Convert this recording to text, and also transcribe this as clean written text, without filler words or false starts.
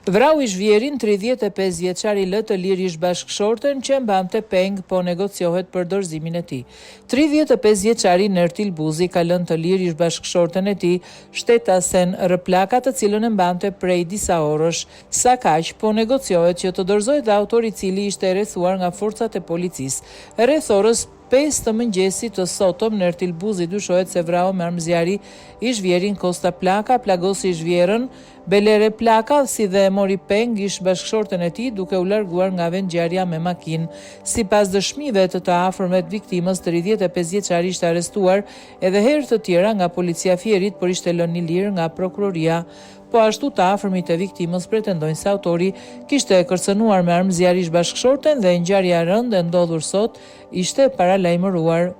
Vrau i zhvjerin 35 vjeçari L të lirë ish bashkëshorten që mbante peng po negociohet për dorëzimin e tij. 35 vjeçari Nertil Buzi ka lënë të lirë ish bashkëshorten e tij shtetasen rëplaka të cilën e mbante prej disa orësh. Sa kaq po negociohet që të dorëzohet dhe autori i cili ishte rrethuar nga forcat e policisë. Rreth orës 5 të mëngjesit të sotëm, Nertil Buzi dyshohet se vrau me armëzjari i zhvjerin Kosta Plaka, plagosi i zhvjerën Belere Plaka, si dhe mori peng ish bashkëshorten e tij duke u larguar nga vendngjarja me makinë. Sipas dëshmive të afërmve të viktimës, 35 vjeçari ishte arrestuar edhe herë të tjera nga policia Fierit, por ishte lënë i lirë nga prokuroria. Po ashtu të afërmit e viktimës pretendojnë se autori kishte kërcënuar me armëzjar ish bashkëshorten dhe ngjarja e rëndë e ndodhur sot ishte paralajmëruar.